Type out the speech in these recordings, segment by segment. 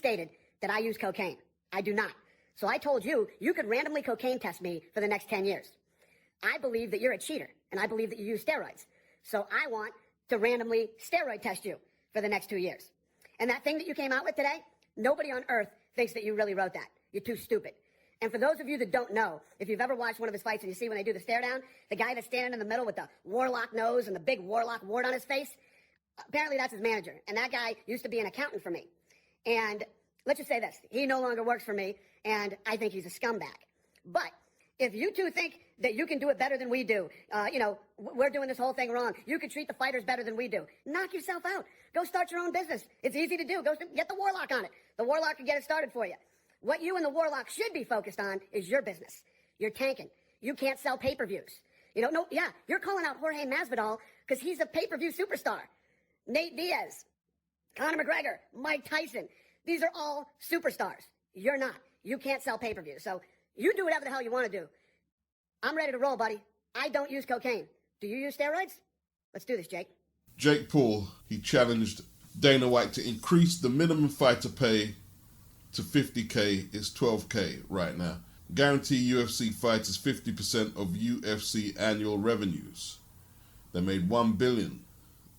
stated that I use cocaine. I do not. So I told you, you could randomly cocaine test me for the next 10 years. I believe that you're a cheater, and I believe that you use steroids. So I want to randomly steroid test you for the next 2 years. And that thing that you came out with today, nobody on earth thinks that you really wrote that. You're too stupid. And for those of you that don't know, if you've ever watched one of his fights and you see when they do the stare down, the guy that's standing in the middle with the warlock nose and the big warlock wart on his face, apparently that's his manager. And that guy used to be an accountant for me. And let's just say this, he no longer works for me, and I think he's a scumbag. But if you two think that you can do it better than we do, we're doing this whole thing wrong, you can treat the fighters better than we do, knock yourself out. Go start your own business. It's easy to do. Go get the warlock on it. The warlock can get it started for you. What you and the warlock should be focused on is your business. You're tanking. You can't sell pay-per-views. You're calling out Jorge Masvidal because he's a pay-per-view superstar. Nate Diaz, Conor McGregor, Mike Tyson. These are all superstars. You're not. You can't sell pay-per-view. So you do whatever the hell you want to do. I'm ready to roll, buddy. I don't use cocaine. Do you use steroids? Let's do this, Jake. Jake Paul, he challenged Dana White to increase the minimum fighter pay to $50K. It's $12K right now. Guarantee UFC fighters 50% of UFC annual revenues. They made $1 billion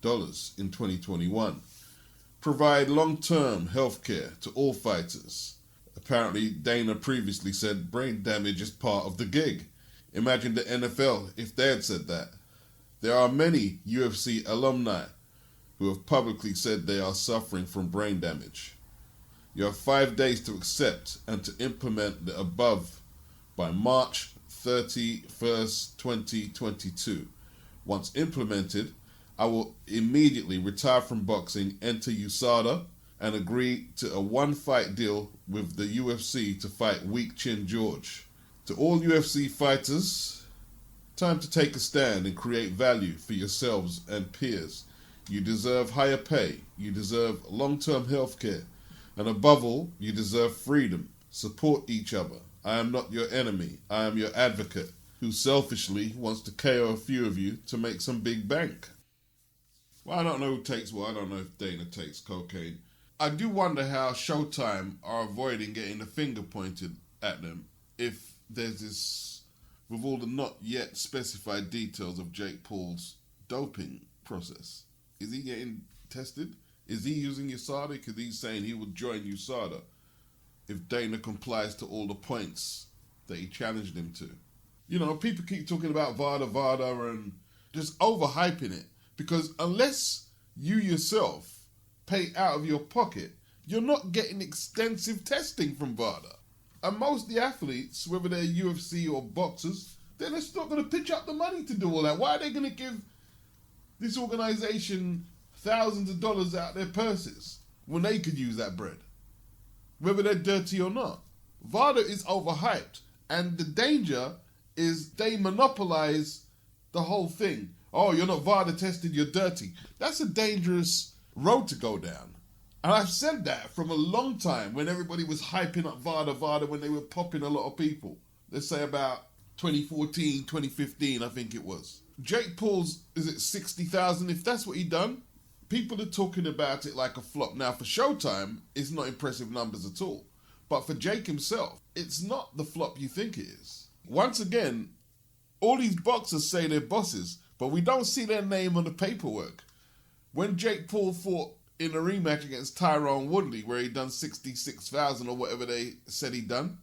in 2021. Provide long-term health care to all fighters. Apparently, Dana previously said brain damage is part of the gig. Imagine the NFL if they had said that. There are many UFC alumni who have publicly said they are suffering from brain damage. You have 5 days to accept and to implement the above by March 31st, 2022. Once implemented, I will immediately retire from boxing, enter USADA, and agree to a one-fight deal with the UFC to fight Weak Chin George. To all UFC fighters, time to take a stand and create value for yourselves and peers. You deserve higher pay. You deserve long-term health care. And above all, you deserve freedom. Support each other. I am not your enemy. I am your advocate who selfishly wants to KO a few of you to make some big bank. Well, I don't know who takes what. I don't know if Dana takes cocaine. I do wonder how Showtime are avoiding getting the finger pointed at them if there's this, with all the not yet specified details of Jake Paul's doping process. Is he getting tested? Is he using USADA? Because he's saying he would join USADA if Dana complies to all the points that he challenged him to. People keep talking about VADA and just overhyping it. Because unless you yourself pay out of your pocket, you're not getting extensive testing from VADA. And most of the athletes, whether they're UFC or boxers, they're just not going to pitch up the money to do all that. Why are they going to give this organization thousands of dollars out of their purses when they could use that bread? Whether they're dirty or not. VADA is overhyped. And the danger is they monopolize the whole thing. Oh, you're not VADA tested, you're dirty. That's a dangerous road to go down. And I've said that from a long time when everybody was hyping up VADA when they were popping a lot of people. Let's say about 2014, 2015, I think it was. Jake Paul's, is it 60,000? If that's what he done, people are talking about it like a flop. Now, for Showtime, it's not impressive numbers at all. But for Jake himself, it's not the flop you think it is. Once again, all these boxers say they're bosses, but we don't see their name on the paperwork. When Jake Paul fought in a rematch against Tyron Woodley, where he done 66,000 or whatever they said he done,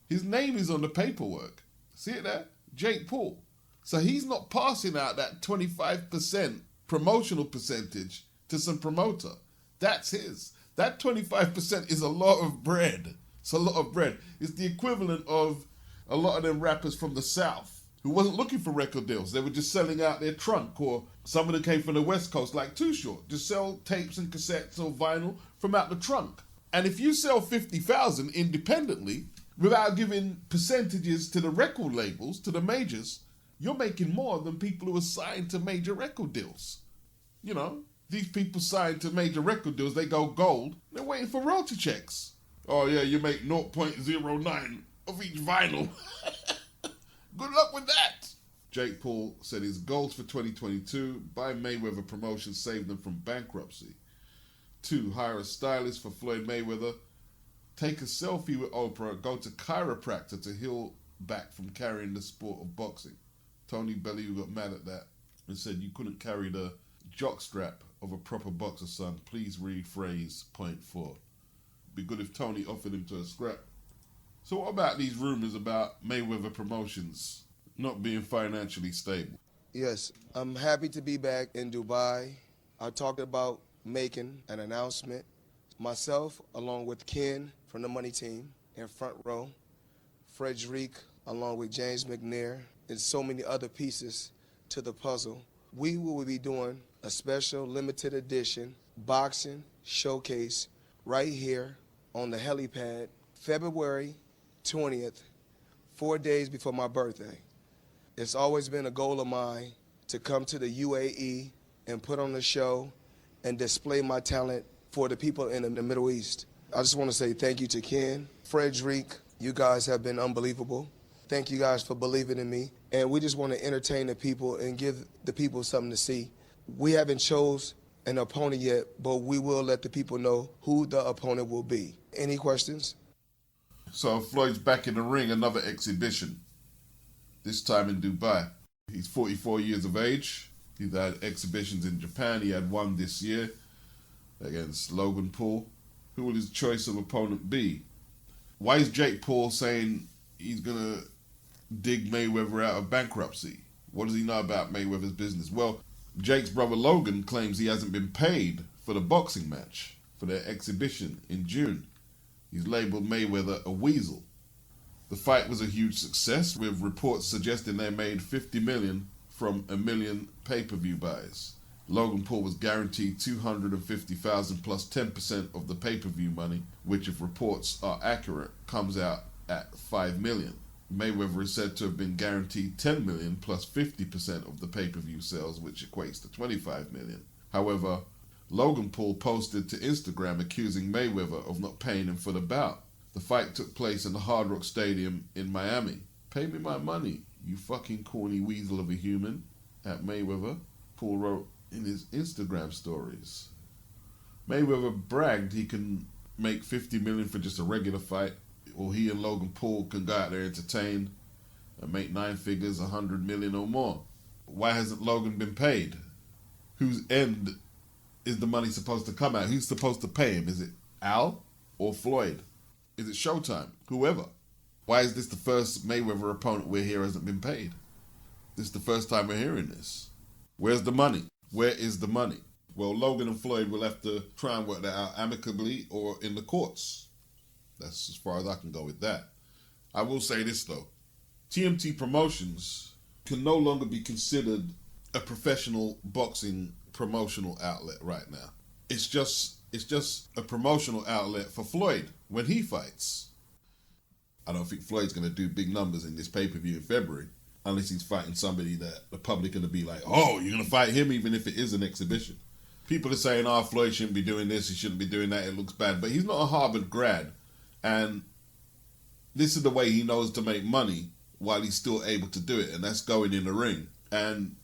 his name is on the paperwork. See it there? Jake Paul. So he's not passing out that 25% promotional percentage to some promoter. That's his. That 25% is a lot of bread. It's a lot of bread. It's the equivalent of a lot of them rappers from the South who wasn't looking for record deals. They were just selling out their trunk, or some of them came from the West Coast, like Too Short. Just sell tapes and cassettes or vinyl from out the trunk. And if you sell 50,000 independently, without giving percentages to the record labels, to the majors, you're making more than people who are signed to major record deals. These people signed to major record deals, they go gold, they're waiting for royalty checks. Oh yeah, you make 0.09 of each vinyl. Good luck with that. Jake Paul said his goals for 2022, buy Mayweather promotion, save them from bankruptcy. 2, hire a stylist for Floyd Mayweather. take a selfie with Oprah, go to chiropractor to heal back from carrying the sport of boxing. Tony Bellew got mad at that and said you couldn't carry the jockstrap of a proper boxer, son. Please rephrase point 4. Be good if Tony offered him to a scrap. So what about these rumors about Mayweather Promotions not being financially stable? Yes, I'm happy to be back in Dubai. I talked about making an announcement. Myself, along with Ken from the Money Team in front row, Frederic, along with James McNair, and so many other pieces to the puzzle. We will be doing a special limited edition boxing showcase right here on the helipad, February 20th, 4 days before my birthday. It's always been a goal of mine to come to the UAE and put on a show and display my talent for the people in the Middle East. I just want to say thank you to Ken, Frederic. You guys have been unbelievable. Thank you guys for believing in me. And we just want to entertain the people and give the people something to see. We haven't chose an opponent yet, but we will let the people know who the opponent will be. Any questions? So Floyd's back in the ring, another exhibition, this time in Dubai. He's 44 years of age. He's had exhibitions in Japan. He had one this year against Logan Paul. Who will his choice of opponent be? Why is Jake Paul saying he's going to dig Mayweather out of bankruptcy? What does he know about Mayweather's business? Well, Jake's brother Logan claims he hasn't been paid for the boxing match, for their exhibition in June. He's labelled Mayweather a weasel. The fight was a huge success, with reports suggesting they made $50 million from $1 million pay-per-view buys. Logan Paul was guaranteed $250,000 plus 10% of the pay-per-view money, which, if reports are accurate, comes out at $5 million. Mayweather is said to have been guaranteed $10 million plus 50% of the pay-per-view sales, which equates to $25 million. However, Logan Paul posted to Instagram accusing Mayweather of not paying him for the bout. The fight took place in the Hard Rock Stadium in Miami. Pay me my money, you fucking corny weasel of a human, at Mayweather, Paul wrote in his Instagram stories. Mayweather bragged he can make $50 million for just a regular fight, or he and Logan Paul can go out there entertained and make 9 figures, $100 million or more. Why hasn't Logan been paid? Whose end is the money supposed to come out? Who's supposed to pay him? Is it Al or Floyd? Is it Showtime? Whoever. Why is this the first Mayweather opponent we're here hasn't been paid? This is the first time we're hearing this. Where's the money? Where is the money? Well, Logan and Floyd will have to try and work that out amicably or in the courts. That's as far as I can go with that. I will say this though. TMT Promotions can no longer be considered a professional boxing promotional outlet right now. It's just a promotional outlet for Floyd when he fights. I don't think Floyd's going to do big numbers in this pay-per-view in February unless he's fighting somebody that the public are going to be like, oh, you're going to fight him even if it is an exhibition. People are saying, oh, Floyd shouldn't be doing this, he shouldn't be doing that, it looks bad. But he's not a Harvard grad. And this is the way he knows to make money while he's still able to do it, and that's going in the ring. And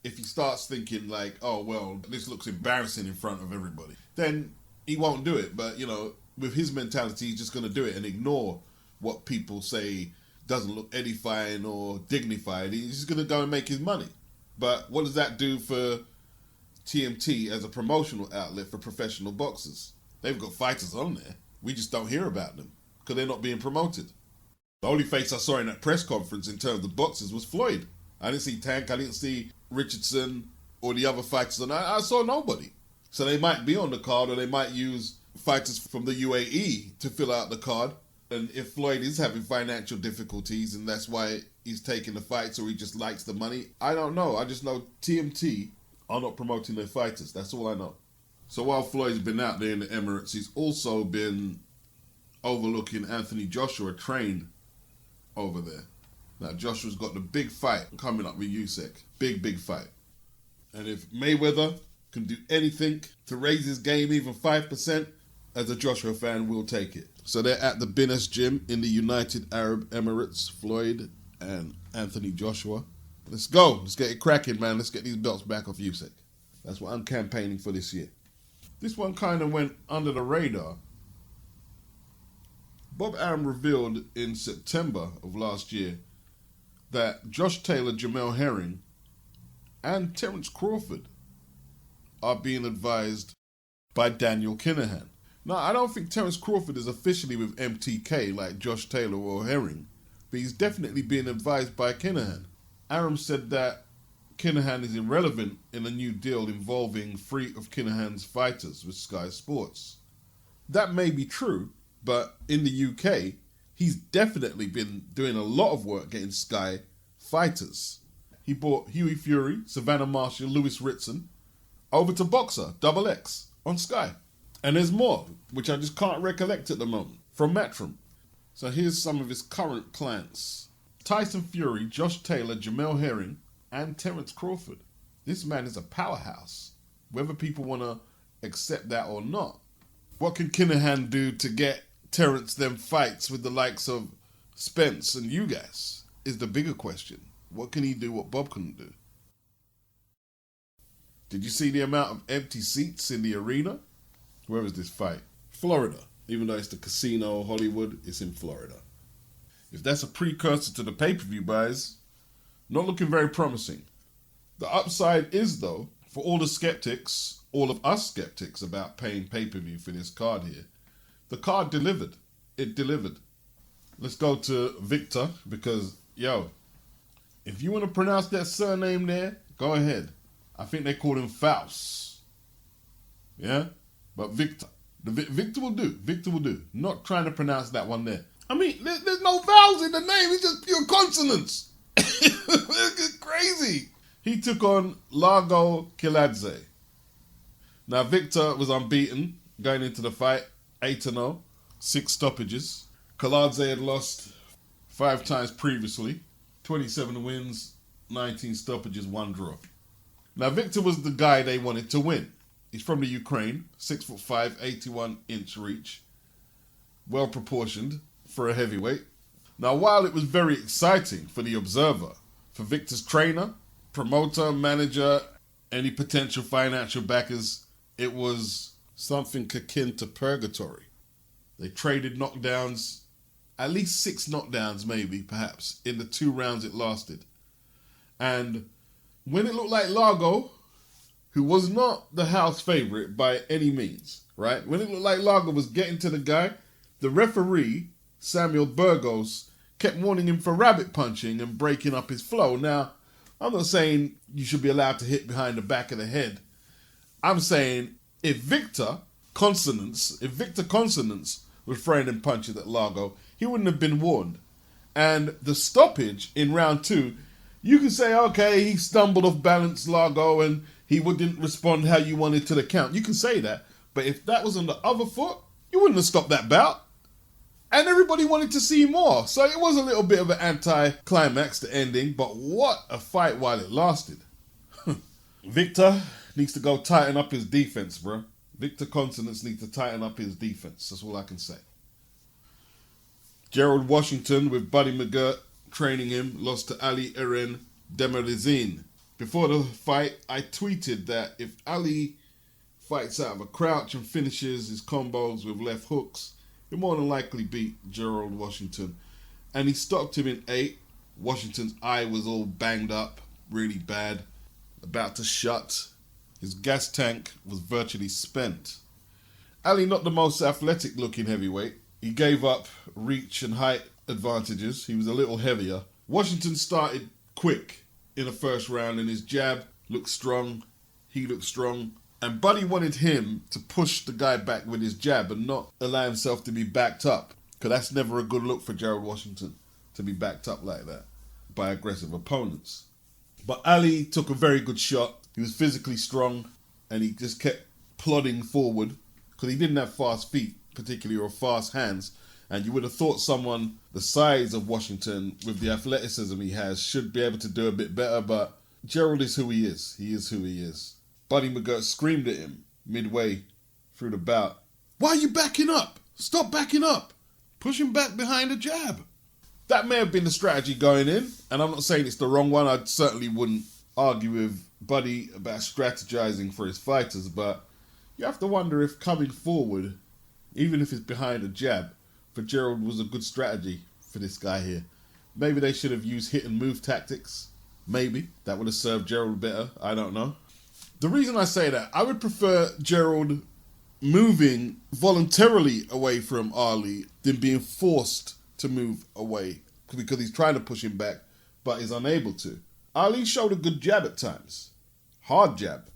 if he starts thinking like, oh, well, this looks embarrassing in front of everybody, then he won't do it. But, you know, with his mentality, he's just going to do it and ignore what people say doesn't look edifying or dignified. He's just going to go and make his money. But what does that do for TMT as a promotional outlet for professional boxers? They've got fighters on there. We just don't hear about them because they're not being promoted. The only face I saw in that press conference in terms of boxers was Floyd. I didn't see Tank, I didn't see Richardson or the other fighters on. I saw nobody. So they might be on the card, or they might use fighters from the UAE to fill out the card. And if Floyd is having financial difficulties and that's why he's taking the fights, or he just likes the money, I don't know. I just know TMT are not promoting their fighters. That's all I know. So while Floyd's been out there in the Emirates, he's also been overlooking Anthony Joshua trained over there. Now, Joshua's got the big fight coming up with Usyk. Big fight. And if Mayweather can do anything to raise his game even 5%, as a Joshua fan, we'll take it. So they're at the Binners Gym in the United Arab Emirates, Floyd and Anthony Joshua. Let's go. Let's get it cracking, man. Let's get these belts back off Usyk. That's what I'm campaigning for this year. This one kind of went under the radar. Bob Arum revealed in September of last year that Josh Taylor, Jamel Herring, and Terence Crawford are being advised by Daniel Kinahan. Now, I don't think Terence Crawford is officially with MTK like Josh Taylor or Herring, but he's definitely being advised by Kinahan. Arum said that Kinahan is irrelevant in a new deal involving 3 of Kinahan's fighters with Sky Sports. That may be true, but in the UK, he's definitely been doing a lot of work getting Sky fighters. He brought Hughie Fury, Savannah Marshall, Lewis Ritson over to Boxer, Double X, on Sky. And there's more, which I just can't recollect at the moment, from Matchroom. So here's some of his current clients. Tyson Fury, Josh Taylor, Jamel Herring, and Terence Crawford. This man is a powerhouse, whether people want to accept that or not. What can Kinahan do to get Terence them fights with the likes of Spence and Ugas is the bigger question. What can he do what Bob couldn't do? Did you see the amount of empty seats in the arena? Where was this fight? Florida. Even though it's the casino, Hollywood, it's in Florida. If that's a precursor to the pay-per-view buys, not looking very promising. The upside is, though, for all the skeptics, all of us skeptics about paying pay-per-view for this card here, the card delivered. It delivered. Let's go to Viktor because, if you want to pronounce that surname there, go ahead. I think they call him Faust. Yeah? But Viktor. Viktor will do. Viktor will do. Not trying to pronounce that one there. I mean, there's no vowels in the name. It's just pure consonants. It's crazy. He took on Largo Kiladze. Now, Viktor was unbeaten going into the fight. 8-0. 6 stoppages. Kiladze had lost 5 times previously. 27 wins, 19 stoppages, 1 draw. Now, Viktor was the guy they wanted to win. He's from the Ukraine, 6'5", 81-inch reach. Well proportioned for a heavyweight. Now, while it was very exciting for the observer, for Viktor's trainer, promoter, manager, any potential financial backers, it was something akin to purgatory. They traded knockdowns, at least 6 knockdowns maybe, perhaps, in the 2 rounds it lasted. And when it looked like Largo, who was not the house favorite by any means, right? When it looked like Largo was getting to the guy, the referee, Samuel Burgos, kept warning him for rabbit punching and breaking up his flow. Now, I'm not saying you should be allowed to hit behind the back of the head. I'm saying if Viktor Consonance was throwing them punches at Largo, he wouldn't have been warned. And the stoppage in round 2, you can say, okay, he stumbled off balance, Largo, and he didn't respond how you wanted to the count. You can say that. But if that was on the other foot, you wouldn't have stopped that bout. And everybody wanted to see more. So it was a little bit of an anti-climax, the ending. But what a fight while it lasted. Viktor needs to go tighten up his defense, bro. Viktor Consonance needs to tighten up his defense. That's all I can say. Gerald Washington, with Buddy McGirt training him, lost to Ali Eren Demirezeen. Before the fight, I tweeted that if Ali fights out of a crouch and finishes his combos with left hooks, he'll more than likely beat Gerald Washington. And he stopped him in 8. Washington's eye was all banged up, really bad, about to shut. His gas tank was virtually spent. Ali, not the most athletic looking heavyweight. He gave up reach and height advantages. He was a little heavier. Washington started quick in the first round and his jab looked strong. He looked strong. And Buddy wanted him to push the guy back with his jab and not allow himself to be backed up. Because that's never a good look for Gerald Washington, to be backed up like that by aggressive opponents. But Ali took a very good shot. He was physically strong and he just kept plodding forward because he didn't have fast feet particularly, or fast hands. And you would have thought someone the size of Washington with the athleticism he has should be able to do a bit better, but Gerald is who he is. He is who he is. Buddy McGirt screamed at him midway through the bout, "Why are you backing up? Stop backing up. Push him back behind a jab." That may have been the strategy going in, and I'm not saying it's the wrong one. I certainly wouldn't argue with Buddy about strategizing for his fighters, but you have to wonder if coming forward, even if it's behind a jab, for Gerald was a good strategy for this guy here. Maybe they should have used hit and move tactics. Maybe. That would have served Gerald better. I don't know. The reason I say that, I would prefer Gerald moving voluntarily away from Ali than being forced to move away because he's trying to push him back but is unable to. Ali showed a good jab at times. Hard jab.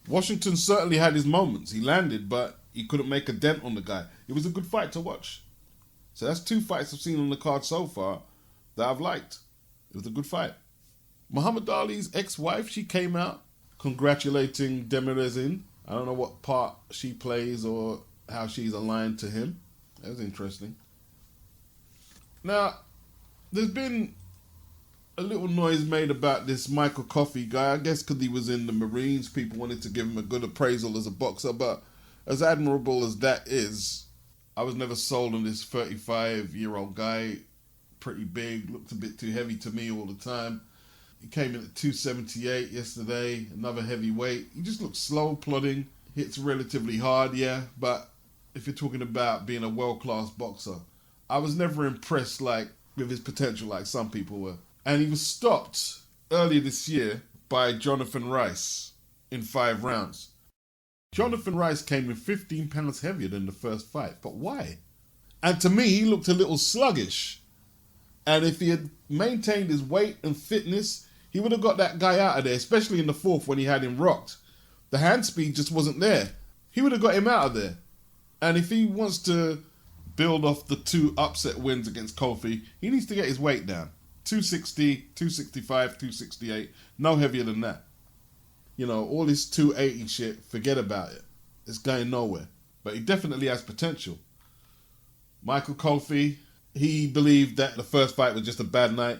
Washington certainly had his moments. He landed, but he couldn't make a dent on the guy. It was a good fight to watch. So that's 2 fights I've seen on the card so far that I've liked. It was a good fight. Muhammad Ali's ex-wife, she came out congratulating DEMIREZEEN. I don't know what part she plays or how she's aligned to him. That was interesting. Now, there's been a little noise made about this Michael Coffie guy. I guess because he was in the Marines, people wanted to give him a good appraisal as a boxer. But as admirable as that is, I was never sold on this 35-year-old guy. Pretty big, looked a bit too heavy to me all the time. He came in at 278 yesterday, another heavyweight. He just looks slow, plodding, hits relatively hard, yeah. But if you're talking about being a world-class boxer, I was never impressed with his potential like some people were. And he was stopped earlier this year by Jonathan Rice in 5 rounds. Jonathan Rice came in 15 pounds heavier than the first fight. But why? And to me, he looked a little sluggish. And if he had maintained his weight and fitness, he would have got that guy out of there, especially in the 4th when he had him rocked. The hand speed just wasn't there. He would have got him out of there. And if he wants to build off the 2 upset wins against Coffie, he needs to get his weight down. 260, 265, 268, no heavier than that. You know, all this 280 shit, forget about it. It's going nowhere. But he definitely has potential. Michael Coffie, he believed that the first fight was just a bad night.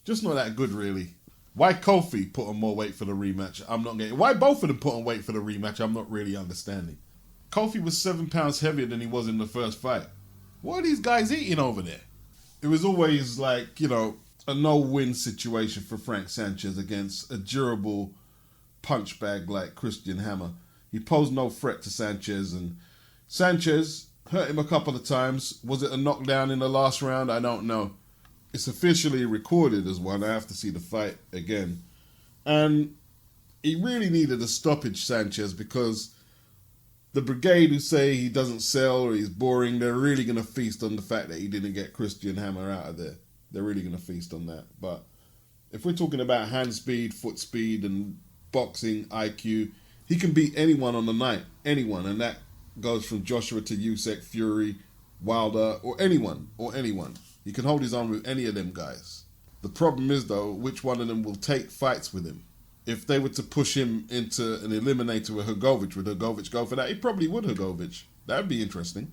Just not that good, really. Why Coffie put on more weight for the rematch? I'm not getting. Why both of them put on weight for the rematch? I'm not really understanding. Coffie was 7 pounds heavier than he was in the first fight. What are these guys eating over there? It was always like, you know, a no-win situation for Frank Sanchez against a durable punch bag like Christian Hammer. He posed no threat to Sanchez, and Sanchez hurt him a couple of times. Was it a knockdown in the last round? I don't know. It's officially recorded as one. I have to see the fight again. And he really needed a stoppage, Sanchez, because the brigade who say he doesn't sell or he's boring, they're really going to feast on the fact that he didn't get Christian Hammer out of there. They're really going to feast on that. But if we're talking about hand speed, foot speed, and boxing IQ, he can beat anyone on the night. Anyone. And that goes from Joshua to Usyk, Fury, Wilder, or anyone. He can hold his own with any of them guys. The problem is, though, which one of them will take fights with him. If they were to push him into an eliminator with Hrgovic, would Hrgovic go for that? He probably would, Hrgovic. That would be interesting.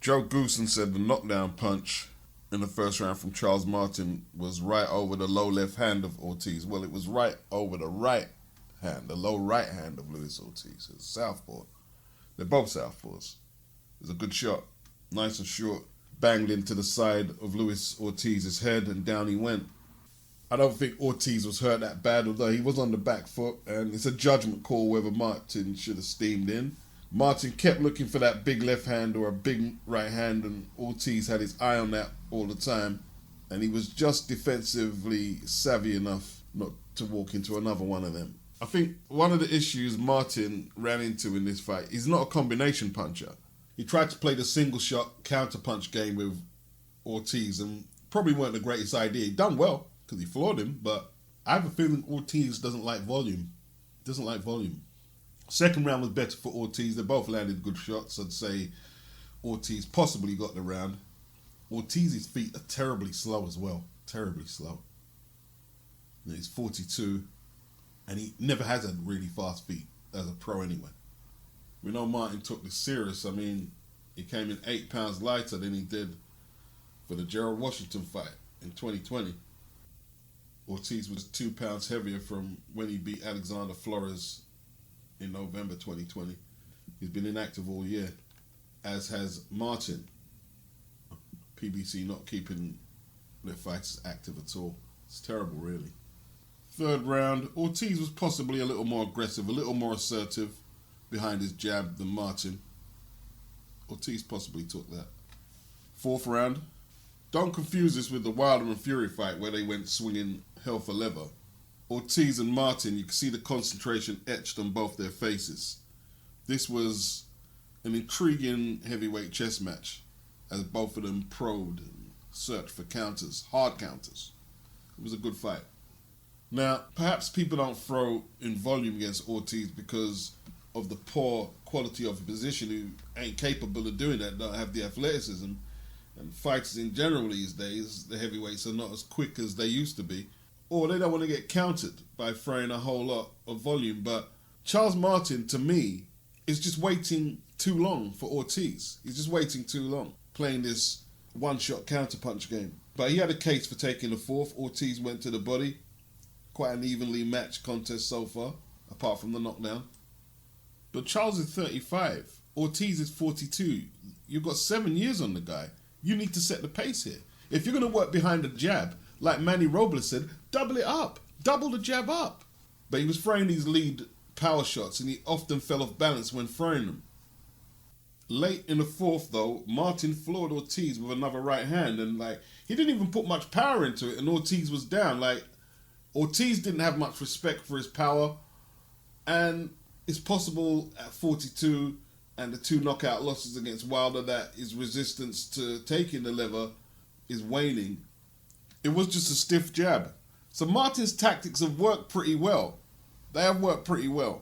Joe Goosen said the knockdown punch in the first round from Charles Martin was right over the low left hand of Ortiz. Well, it was right over the right hand, the low right hand of Luis Ortiz. It's southpaw. They're both southpaws. It was a good shot. Nice and short. Banged into the side of Luis Ortiz's head and down he went. I don't think Ortiz was hurt that bad, although he was on the back foot, and it's a judgment call whether Martin should have steamed in. Martin kept looking for that big left hand or a big right hand, and Ortiz had his eye on that all the time, and he was just defensively savvy enough not to walk into another one of them. I think one of the issues Martin ran into in this fight, he's not a combination puncher. He tried to play the single shot counter punch game with Ortiz, and probably weren't the greatest idea. He done well because he floored him, but I have a feeling Ortiz doesn't like volume. Second round was better for Ortiz. They both landed good shots. I'd say Ortiz possibly got the round. Ortiz's feet are terribly slow as well. Terribly slow. And he's 42, and he never has had really fast feet as a pro anyway. We know Martin took this serious. I mean, he came in 8 pounds lighter than he did for the Gerald Washington fight in 2020. Ortiz was 2 pounds heavier from when he beat Alexander Flores in November 2020. He's been inactive all year, as has Martin. PBC not keeping their fighters active at all. It's terrible, really. Third round, Ortiz was possibly a little more aggressive, a little more assertive behind his jab than Martin. Ortiz possibly took that. 4th round. Don't confuse this with the Wilder and Fury fight where they went swinging hell for leather. Ortiz and Martin, you can see the concentration etched on both their faces. This was an intriguing heavyweight chess match as both of them probed and searched for counters, hard counters. It was a good fight. Now, perhaps people don't throw in volume against Ortiz because of the poor quality of the position, who ain't capable of doing that, don't have the athleticism. And fighters in general these days, the heavyweights, are not as quick as they used to be. Or they don't want to get countered by throwing a whole lot of volume. But Charles Martin, to me, is just waiting too long for Ortiz. He's just waiting too long, playing this one-shot counterpunch game. But he had a case for taking the 4th. Ortiz went to the body. Quite an evenly matched contest so far, apart from the knockdown. But Charles is 35. Ortiz is 42. You've got 7 years on the guy. You need to set the pace here. If you're going to work behind the jab, like Manny Robles said, double it up. Double the jab up. But he was throwing these lead power shots and he often fell off balance when throwing them. Late in the 4th, though, Martin floored Ortiz with another right hand, and he didn't even put much power into it, and Ortiz was down. Ortiz didn't have much respect for his power, and it's possible at 42 and the 2 knockout losses against Wilder that his resistance to taking the lever is waning. It was just a stiff jab. So Martin's tactics have worked pretty well. They have worked pretty well.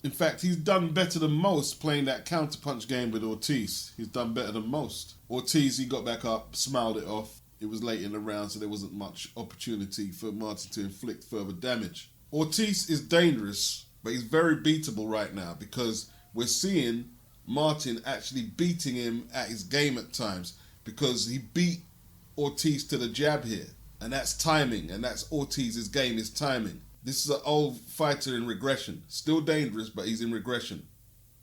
In fact, he's done better than most playing that counterpunch game with Ortiz. He's done better than most. Ortiz, he got back up, smiled it off. It was late in the round, so there wasn't much opportunity for Martin to inflict further damage. Ortiz is dangerous, but he's very beatable right now because we're seeing Martin actually beating him at his game at times because he beat Ortiz to the jab here. And that's timing, and that's Ortiz's game, is timing. This is an old fighter in regression. Still dangerous, but he's in regression.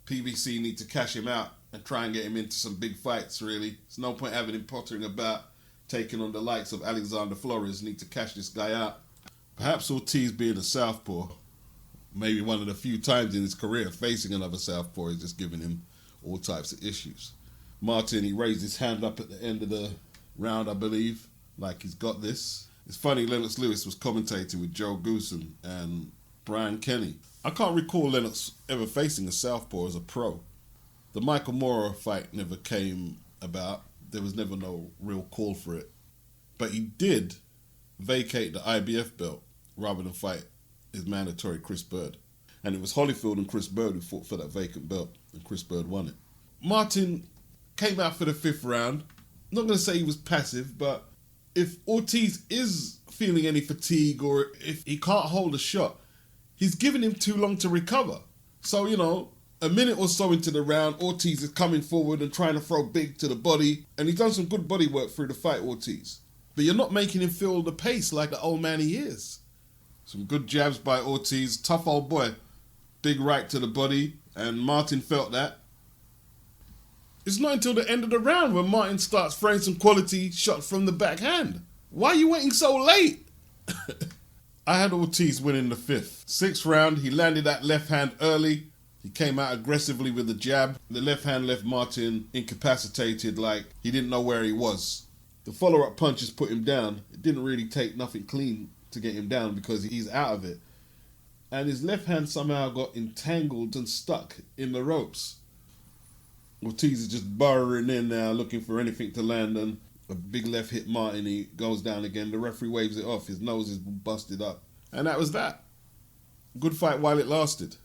PBC need to cash him out and try and get him into some big fights, really. There's no point having him pottering about taking on the likes of Alexander Flores. Need to cash this guy out. Perhaps Ortiz being a southpaw, maybe one of the few times in his career facing another southpaw, is just giving him all types of issues. Martin, he raised his hand up at the end of the round, I believe, like he's got this. It's funny, Lennox Lewis was commentating with Joe Goosen and Brian Kenny. I can't recall Lennox ever facing a southpaw as a pro. The Michael Moorer fight never came about. There was never no real call for it. But he did vacate the IBF belt rather than fight his mandatory Chris Bird. And it was Holyfield and Chris Bird who fought for that vacant belt, and Chris Bird won it. Martin came out for the 5th round. I'm not going to say he was passive, but if Ortiz is feeling any fatigue or if he can't hold a shot, he's giving him too long to recover. So, a minute or so into the round, Ortiz is coming forward and trying to throw big to the body, and he's done some good body work through the fight, Ortiz. But you're not making him feel the pace like the old man he is. Some good jabs by Ortiz. Tough old boy. Big right to the body, and Martin felt that. It's not until the end of the round when Martin starts throwing some quality shots from the backhand. Why are you waiting so late? I had Ortiz winning the 5th. 6th round, he landed that left hand early. He came out aggressively with the jab. The left hand left Martin incapacitated, like he didn't know where he was. The follow-up punches put him down. It didn't really take nothing clean to get him down because he's out of it. And his left hand somehow got entangled and stuck in the ropes. Ortiz is just burrowing in now, looking for anything to land, and a big left hit Martin. He goes down again. The referee waves it off. His nose is busted up. And that was that. Good fight while it lasted.